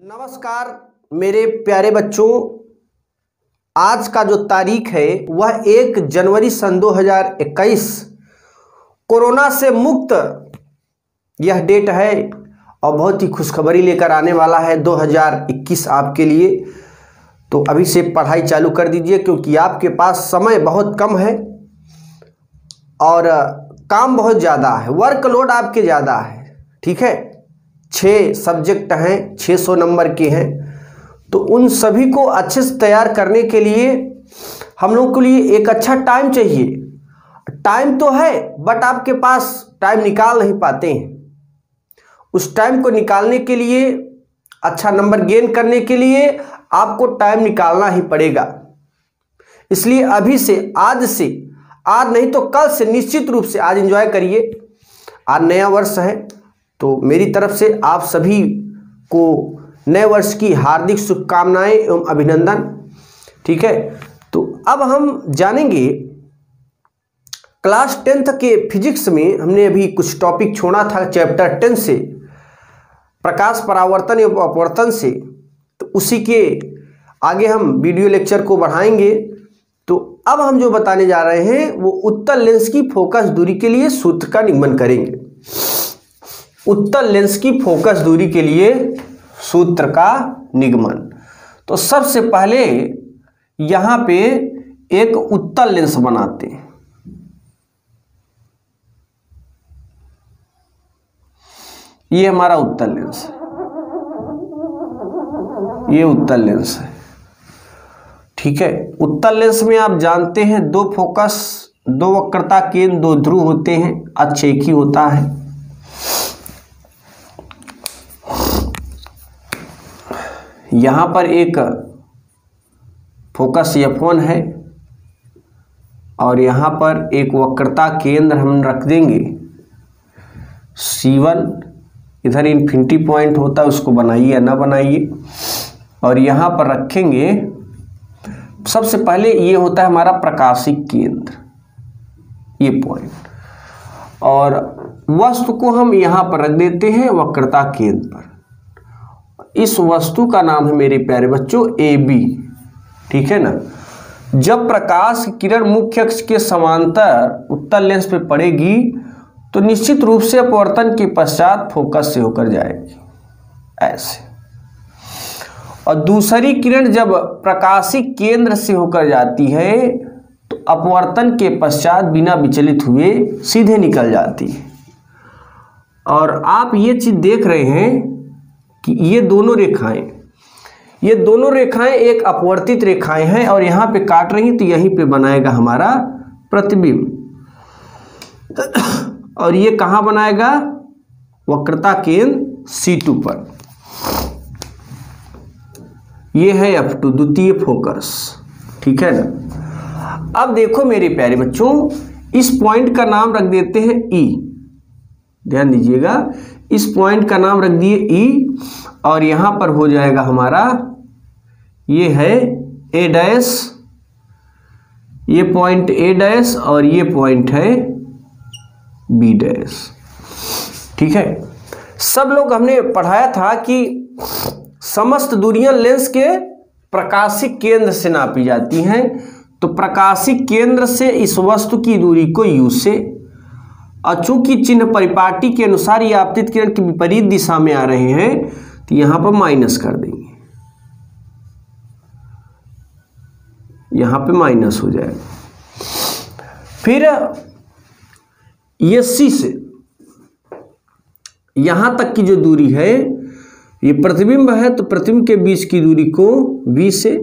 नमस्कार मेरे प्यारे बच्चों, आज का जो तारीख है वह 1 जनवरी सन 2021 कोरोना से मुक्त यह डेट है और बहुत ही खुशखबरी लेकर आने वाला है 2021 आपके लिए। तो अभी से पढ़ाई चालू कर दीजिए क्योंकि आपके पास समय बहुत कम है और काम बहुत ज़्यादा है, वर्कलोड आपके ज़्यादा है। ठीक है, 6 सब्जेक्ट हैं, 600 नंबर के हैं, तो उन सभी को अच्छे से तैयार करने के लिए हम लोग के लिए एक अच्छा टाइम चाहिए। टाइम तो है बट आपके पास टाइम निकाल नहीं पाते हैं। उस टाइम को निकालने के लिए, अच्छा नंबर गेन करने के लिए आपको टाइम निकालना ही पड़ेगा। इसलिए अभी से, आज नहीं तो कल से निश्चित रूप से आज एंजॉय करिए। आज नया वर्ष है तो मेरी तरफ से आप सभी को नए वर्ष की हार्दिक शुभकामनाएं एवं अभिनंदन। ठीक है, तो अब हम जानेंगे क्लास 10th के फिजिक्स में हमने अभी कुछ टॉपिक छोड़ा था चैप्टर 10 से, प्रकाश परावर्तन एवं अपवर्तन से। तो उसी के आगे हम वीडियो लेक्चर को बढ़ाएंगे। तो अब हम जो बताने जा रहे हैं वो उत्तल लेंस की फोकस दूरी के लिए सूत्र का निगमन करेंगे। उत्तल लेंस की फोकस दूरी के लिए सूत्र का निगमन। तो सबसे पहले यहां पे एक उत्तल लेंस बनाते हैं। ये हमारा उत्तल लेंस है, ये उत्तल लेंस है। ठीक है, उत्तल लेंस में आप जानते हैं 2 फोकस, 2 वक्रता केंद्र, 2 ध्रुव होते हैं, अक्ष एक ही होता है। यहां पर एक फोकस F1 है और यहां पर एक वक्रता केंद्र हम रख देंगे C1। इधर इन्फिनिटी पॉइंट होता है, उसको बनाइए या ना बनाइए। और यहां पर रखेंगे, सबसे पहले ये होता है हमारा प्रकाशिक केंद्र, ये पॉइंट, और वस्तु को हम यहां पर रख देते हैं वक्रता केंद्र पर। इस वस्तु का नाम है मेरे प्यारे बच्चों AB। ठीक है ना। जब प्रकाश की किरण मुख्य अक्ष के समांतर उत्तल लेंस पे पड़ेगी तो निश्चित रूप से अपवर्तन के पश्चात फोकस से होकर जाएगी ऐसे, और दूसरी किरण जब प्रकाशिक केंद्र से होकर जाती है तो अपवर्तन के पश्चात बिना विचलित हुए सीधे निकल जाती है। और आप ये चीज देख रहे हैं कि ये दोनों रेखाएं एक अपवर्तित रेखाएं हैं और यहां पे काट रही तो यहीं पे बनाएगा हमारा प्रतिबिंब। और ये कहां बनाएगा? वक्रता केंद्र C2 पर। ये है F2, द्वितीय फोकस। ठीक है ना। अब देखो मेरे प्यारे बच्चों, इस पॉइंट का नाम रख देते हैं E। ध्यान दीजिएगा, इस पॉइंट का नाम रख दिए E और यहां पर हो जाएगा हमारा, ये है A', ये पॉइंट A' और ये पॉइंट है B'। ठीक है, सब लोग हमने पढ़ाया था कि समस्त दूरियां लेंस के प्रकाशिक केंद्र से नापी जाती हैं। तो प्रकाशिक केंद्र से इस वस्तु की दूरी को U से, और चूंकि चिन्ह परिपाटी के अनुसार ये आपतित किरण की विपरीत दिशा में आ रहे हैं तो यहां पर माइनस कर देंगे, यहां पे माइनस हो जाएगा। फिर ये C से यहां तक की जो दूरी है, ये प्रतिबिंब है तो प्रतिबिंब के बीच की दूरी को B से।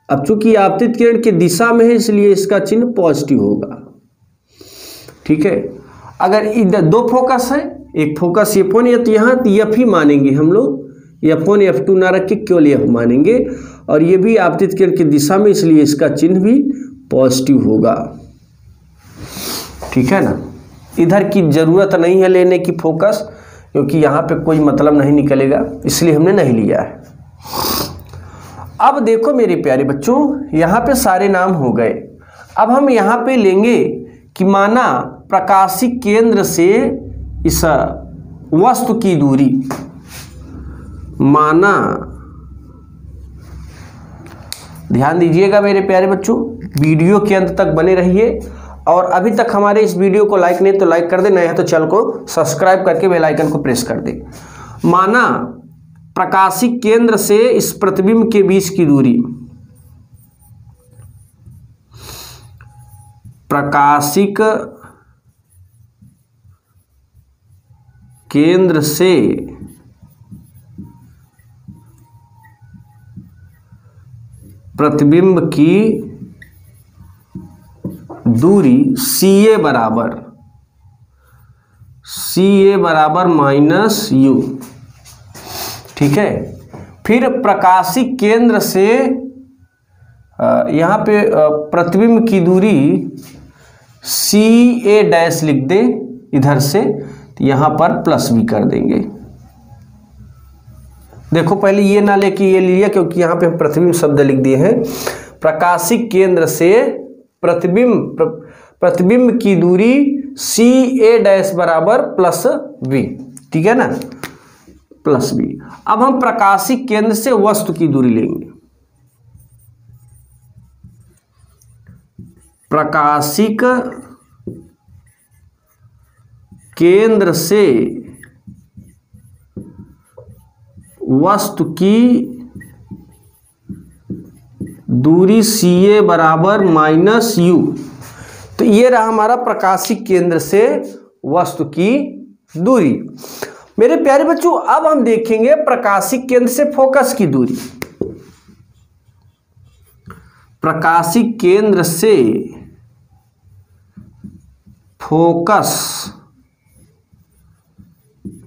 अब चूंकि आपतित किरण की दिशा में है इसलिए इसका चिन्ह पॉजिटिव होगा। ठीक है, अगर इधर 2 फोकस है, एक फोकस F1 है तो यहाँ F ही मानेंगे हम लोग, F1 F2 ना रख के केवल F मानेंगे। और ये भी आपतित किरण की दिशा में, इसलिए इसका चिन्ह भी पॉजिटिव होगा। ठीक है ना। इधर की जरूरत नहीं है लेने की फोकस, क्योंकि यहाँ पे कोई मतलब नहीं निकलेगा, इसलिए हमने नहीं लिया है। अब देखो मेरे प्यारे बच्चों, यहाँ पे सारे नाम हो गए। अब हम यहाँ पे लेंगे कि माना प्रकाशिक केंद्र से इस वस्तु की दूरी, माना ध्यान दीजिएगा मेरे प्यारे बच्चों, वीडियो के अंत तक बने रहिए। और अभी तक हमारे इस वीडियो को लाइक नहीं तो लाइक कर दे, नया है तो चैनल को सब्सक्राइब करके बेल आइकन को प्रेस कर दे। माना प्रकाशिक केंद्र से इस प्रतिबिंब के बीच की दूरी, प्रकाशिक केंद्र से प्रतिबिंब की दूरी CA बराबर -u, ठीक है। फिर प्रकाशिक केंद्र से यहाँ पे प्रतिबिंब की दूरी CA' लिख दें इधर से, तो यहाँ पर +b कर देंगे। देखो पहले ये ना लेके ये लिया, क्योंकि यहाँ पे हम प्रतिबिंब शब्द लिख दिए हैं। प्रकाशिक केंद्र से प्रतिबिंब की दूरी CA' बराबर +b, ठीक है ना, +b। अब हम प्रकाशिक केंद्र से वस्तु की दूरी लेंगे। प्रकाशिक केंद्र से वस्तु की दूरी CA बराबर -u। तो ये रहा हमारा प्रकाशिक केंद्र से वस्तु की दूरी। मेरे प्यारे बच्चों, अब हम देखेंगे प्रकाशिक केंद्र से फोकस की दूरी। प्रकाशिक केंद्र से फोकस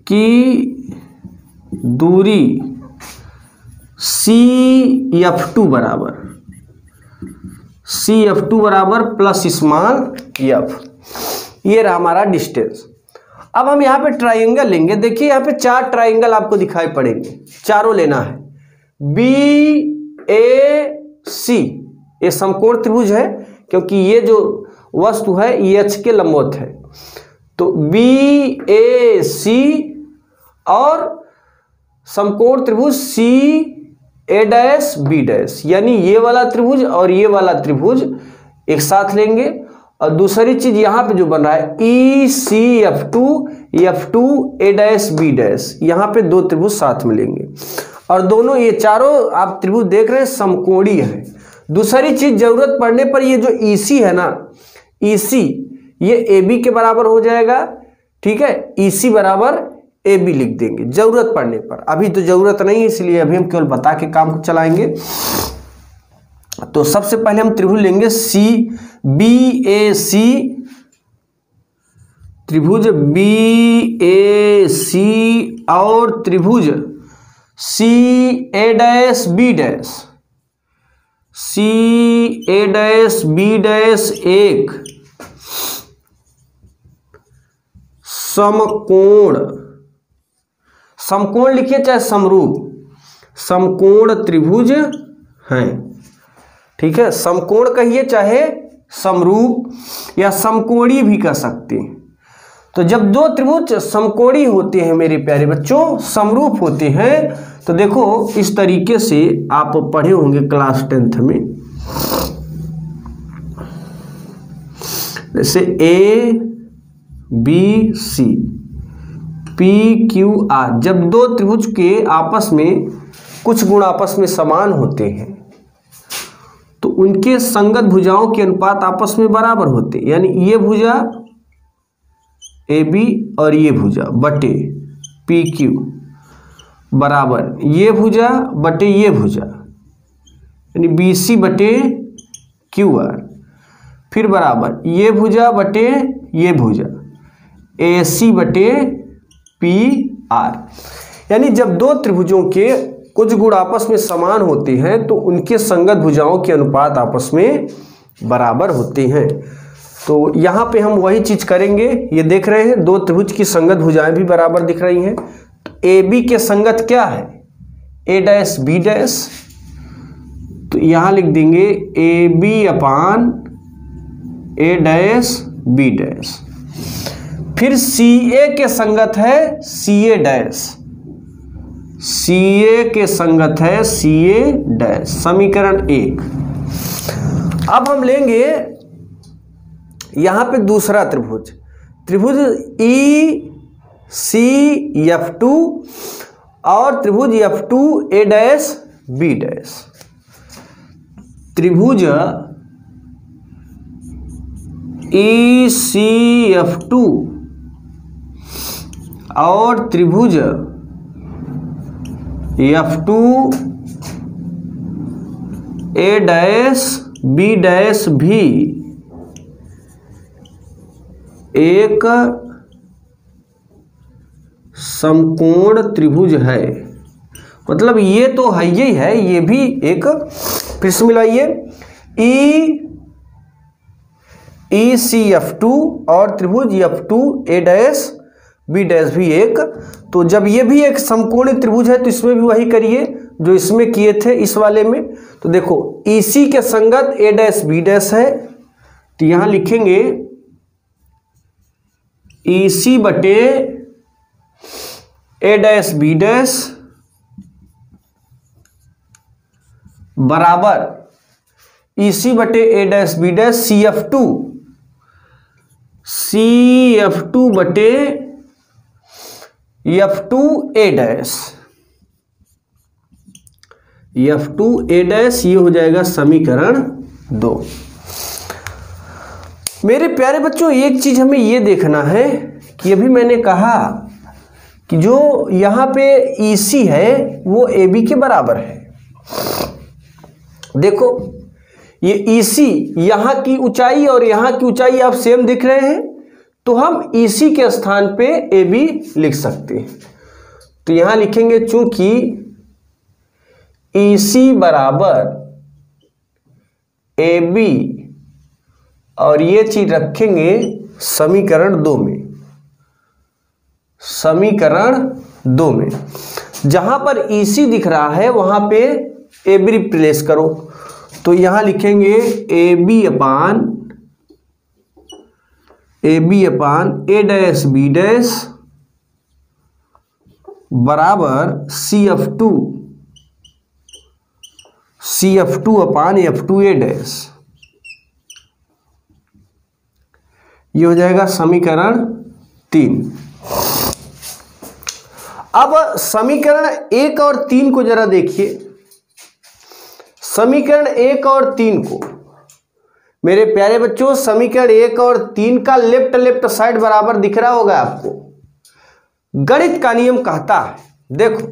की दूरी CF2 बराबर +f। ये रहा हमारा डिस्टेंस। अब हम यहाँ पे ट्राइंगल लेंगे। देखिए यहाँ पे 4 ट्राइंगल आपको दिखाई पड़ेंगे, चारों लेना है। BAC ये समकोण त्रिभुज है, क्योंकि ये जो वस्तु है ये H के लंबवत है। तो BAC और समकोण त्रिभुज CA'-B', यानी ये वाला त्रिभुज और ये वाला त्रिभुज एक साथ लेंगे। और दूसरी चीज यहाँ पे जो बन रहा है ECF2 F2A'-B', यहाँ पे 2 त्रिभुज साथ में लेंगे। और दोनों ये चारों आप त्रिभुज देख रहे हैं समकोणीय है। दूसरी चीज जरूरत पड़ने पर ये जो EC है ना, EC ये AB के बराबर हो जाएगा, ठीक है। EC बराबर AB लिख देंगे जरूरत पड़ने पर। अभी तो जरूरत नहीं है, इसलिए अभी हम केवल बता के काम को चलाएंगे। तो सबसे पहले हम त्रिभुज लेंगे BAC, त्रिभुज BAC और त्रिभुज CA'-B' एक समकोण लिखिए चाहे समकोण त्रिभुज हैं, ठीक है। समकोण कहिए चाहे समरूप या समकोणीय भी कह सकते हैं। तो जब 2 त्रिभुज समकोणीय होते हैं मेरे प्यारे बच्चों, समरूप होते हैं, तो देखो इस तरीके से आप पढ़े होंगे क्लास 10th में। जैसे ABC PQR, जब 2 त्रिभुज के आपस में कुछ गुण आपस में समान होते हैं तो उनके संगत भुजाओं के अनुपात आपस में बराबर होते हैं। यानी ये भुजा AB और ये भुजा बटे PQ बराबर ये भुजा बटे ये भुजा, यानी BC बटे QR, फिर बराबर ये भुजा बटे ये भुजा AC बटे PR। यानी जब 2 त्रिभुजों के कुछ गुण आपस में समान होते हैं तो उनके संगत भुजाओं के अनुपात आपस में बराबर होते हैं। तो यहाँ पे हम वही चीज करेंगे। ये देख रहे हैं 2 त्रिभुज की संगत भुजाएं भी बराबर दिख रही हैं। तो AB के संगत क्या है? A'-B', तो यहाँ लिख देंगे AB/A'-B'। फिर CA के संगत है CA', CA के संगत है CA डैश, समीकरण 1। अब हम लेंगे यहां पे दूसरा त्रिभुज, त्रिभुज ECF2 और त्रिभुज F2A डैश B डैश। त्रिभुज ECF2 और त्रिभुज F2A डैश B डैश भी एक समकोण त्रिभुज है। मतलब ये तो है ही है, ये भी एक, फिर से मिलाइए, ECF2 और त्रिभुज F2A डैश B डैश भी एक। तो जब ये भी एक समकोणीय त्रिभुज है तो इसमें भी वही करिए जो इसमें किए थे इस वाले में। तो देखो EC के संगत A डैश B डैश है, तो यहां लिखेंगे EC बटे A डैश B डैश बराबर EC बटे A dash B dash CF2 बटे F2A डैश, F2A डैश, ये हो जाएगा समीकरण 2। मेरे प्यारे बच्चों, एक चीज हमें ये देखना है कि अभी मैंने कहा कि जो यहां पे EC है वो AB के बराबर है। देखो ये EC, यहां की ऊंचाई और यहां की ऊंचाई आप सेम दिख रहे हैं, तो हम EC के स्थान पे AB लिख सकते हैं। तो यहां लिखेंगे चूंकि EC बराबर AB, और ये चीज रखेंगे समीकरण 2 में, समीकरण 2 में जहां पर EC दिख रहा है वहां पे AB रिप्लेस करो। तो यहां लिखेंगे AB upon A dash B dash बराबर CF2 अपान F2A डैश। ये हो जाएगा समीकरण 3। अब समीकरण 1 और 3 को जरा देखिए। समीकरण 1 और 3 को मेरे प्यारे बच्चों, समीकरण 1 और 3 का लेफ्ट साइड बराबर दिख रहा होगा आपको। गणित का नियम कहता है, देखो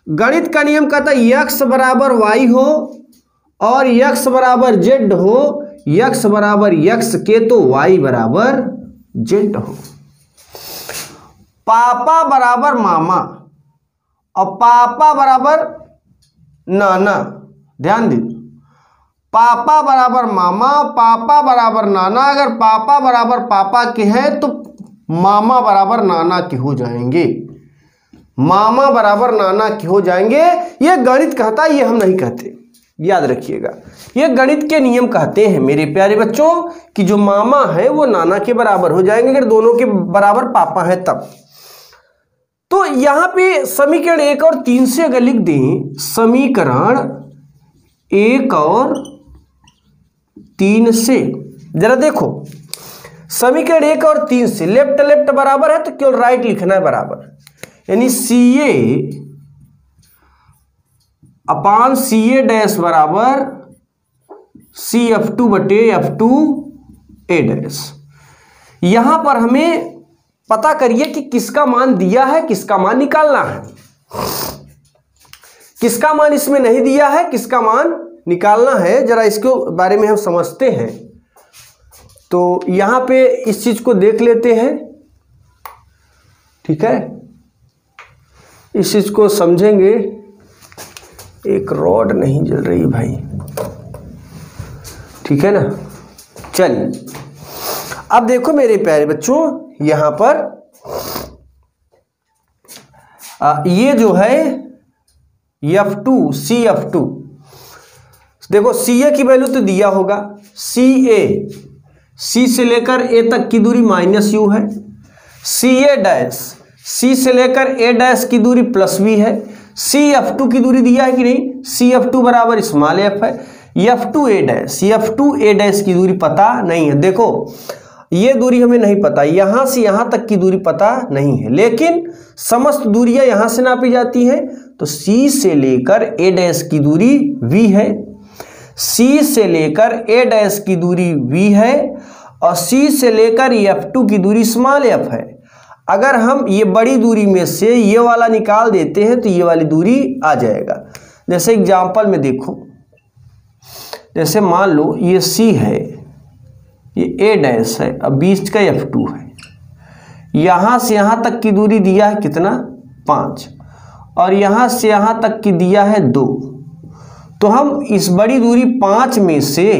गणित का नियम कहता है x बराबर y हो और x बराबर z हो, x बराबर x के तो y बराबर z हो। पापा बराबर मामा और पापा बराबर नाना, ध्यान दीजिए, पापा बराबर मामा, पापा बराबर नाना। अगर पापा बराबर पापा के हैं तो मामा बराबर नाना के हो जाएंगे, मामा बराबर नाना के हो जाएंगे। ये गणित कहता है, ये हम नहीं कहते, याद रखिएगा। ये गणित के नियम कहते हैं मेरे प्यारे बच्चों कि जो मामा है वो नाना के बराबर हो जाएंगे अगर दोनों के बराबर पापा है तब। तो यहां पे समीकरण 1 और 3 से अगर लिख दें, समीकरण 1 और 3 से जरा देखो, समीकरण 1 और 3 से लेफ्ट बराबर है तो केवल राइट लिखना है बराबर, यानी CA अपान CA डैश बराबर CF2 बटे F2A डैश। यहां पर हमें पता करिए कि किसका मान दिया है, किसका मान निकालना है। किसका मान इसमें नहीं दिया है, किसका मान निकालना है, जरा इसके बारे में हम समझते हैं। तो यहां पे इस चीज को देख लेते हैं, ठीक है, इस चीज को समझेंगे। एक रॉड नहीं जल रही भाई, ठीक है ना। चलिए अब देखो मेरे प्यारे बच्चों, यहां पर ये जो है F2 CF2, देखो CA की वैल्यू तो दिया होगा, CA C से लेकर A तक की दूरी -u है, CA डैश C से लेकर A डैश की दूरी प्लस B है, CF2 की दूरी दिया है कि नहीं, CF2 बराबर स्मॉल f है, F2A डैश की दूरी पता नहीं है। देखो ये दूरी हमें नहीं पता, यहां से यहां तक की दूरी पता नहीं है, लेकिन समस्त दूरियां यहां से नापी जाती हैं। तो C से लेकर A डैश की दूरी V है, C से लेकर A डैश की दूरी V है और C से लेकर F2 की दूरी स्मॉल f है। अगर हम ये बड़ी दूरी में से ये वाला निकाल देते हैं तो ये वाली दूरी आ जाएगा। जैसे एग्जांपल में देखो, जैसे मान लो ये C है, ये A डैश है, अब बीच का F2 है, यहां से यहां तक की दूरी दिया है कितना 5 और यहां से यहां तक की दिया है 2। तो हम इस बड़ी दूरी 5 में से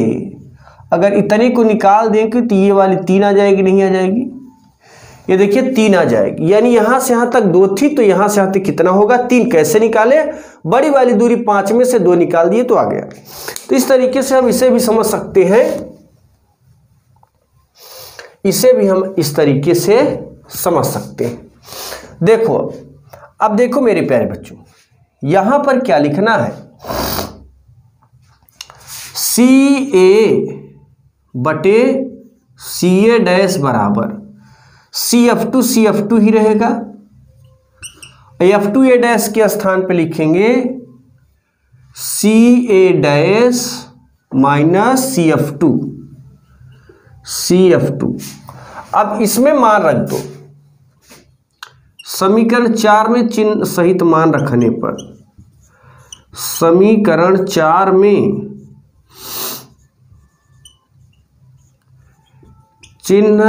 अगर इतने को निकाल देंगे तो ये वाली 3 आ जाएगी, नहीं आ जाएगी, ये देखिए 3 आ जाएगी, यानी यहां से यहां तक 2 थी तो यहां से यहां तक कितना होगा 3। कैसे निकाले, बड़ी वाली दूरी 5 में से 2 निकाल दिए तो आ गया। तो इस तरीके से हम इसे भी समझ सकते हैं, इसे भी हम इस तरीके से समझ सकते हैं। देखो अब देखो मेरे प्यारे बच्चों, यहां पर क्या लिखना है, CA बटे CA डैश बराबर CF2 ही रहेगा, F2A डैश के स्थान पे लिखेंगे CA डैश माइनस CF2। अब इसमें मान रख दो, समीकरण 4 में चिन्ह सहित मान रखने पर, समीकरण 4 में चिन्ह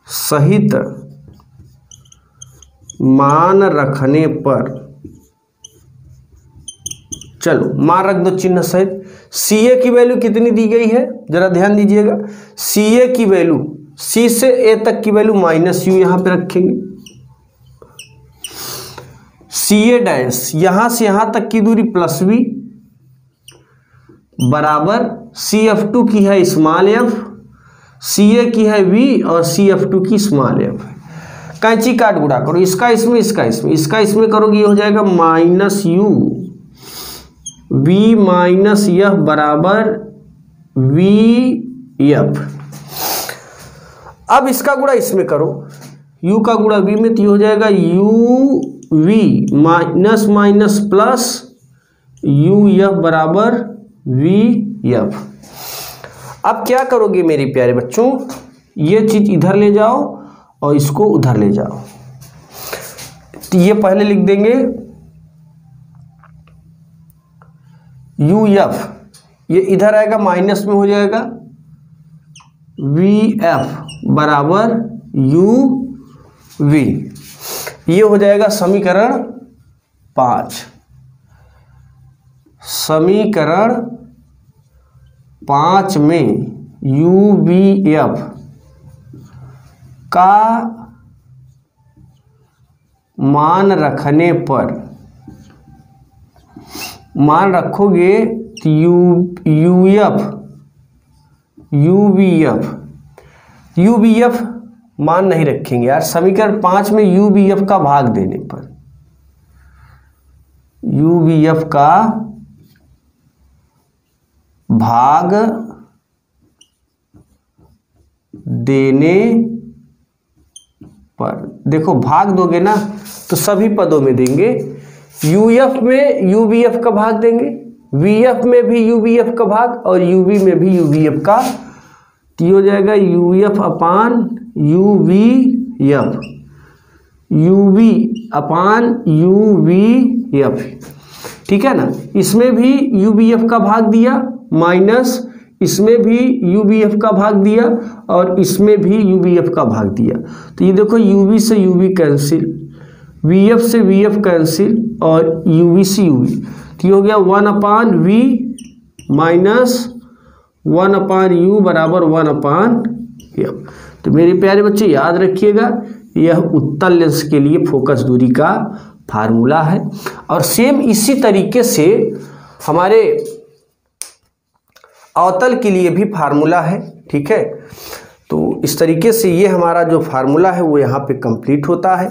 सहित मान रखने पर, चलो मान रख दो चिन्ह सहित। CA की वैल्यू कितनी दी गई है जरा ध्यान दीजिएगा, CA की वैल्यू C से A तक की वैल्यू माइनस U यहां पे रखेंगे, CA डैश यहां से यहां तक की दूरी प्लस V बराबर CF2 की है स्मॉल f, CA की है V और CF2 की स्मॉल f है। कैंची काट गुणा करो, इसका इसमें इसका इसमें, इसका इसमें करोगे ये हो जाएगा minus U V minus F बराबर VF। अब इसका गुणा इसमें करो, U का गुणा V में तो ये हो जाएगा UV minus minus plus UF बराबर VF। अब क्या करोगे मेरे प्यारे बच्चों, ये चीज इधर ले जाओ और इसको उधर ले जाओ। तो ये पहले लिख देंगे UF, ये इधर आएगा माइनस में हो जाएगा VF बराबर UV। ये हो जाएगा समीकरण 5। समीकरण 5 में UVF का मान रखने पर, मान रखोगे तो UVF मान नहीं रखेंगे यार, समीकरण 5 में UVF का भाग देने पर, UVF का भाग देने पर, देखो भाग दोगे ना तो सभी पदों में देंगे, UF में UVF का भाग देंगे, VF में भी UVF का भाग और UV में भी UVF का, तो ये हो जाएगा UF अपान UVF, UV अपान UVF, ठीक है ना। इसमें भी UVF का भाग दिया माइनस इसमें भी UVF का भाग दिया और इसमें भी UVF का भाग दिया। तो ये देखो UV से UV कैंसिल, VF से VF कैंसिल और UV से UV, तो ये हो गया 1 अपान V माइनस 1 अपान U बराबर 1 अपान F। तो मेरे प्यारे बच्चे याद रखिएगा, यह उत्तल लेंस के लिए फोकस दूरी का फार्मूला है। और सेम इसी तरीके से हमारे अवतल के लिए भी फार्मूला है, ठीक है। तो इस तरीके से ये हमारा जो फार्मूला है वो यहाँ पे कंप्लीट होता है।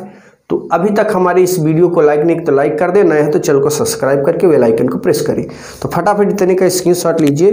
तो अभी तक हमारे इस वीडियो को लाइक नहीं तो लाइक कर दें, नए हैं तो चैनल को सब्सक्राइब करके बेल आइकन को प्रेस करें। तो फटाफट इतने का स्क्रीनशॉट लीजिए।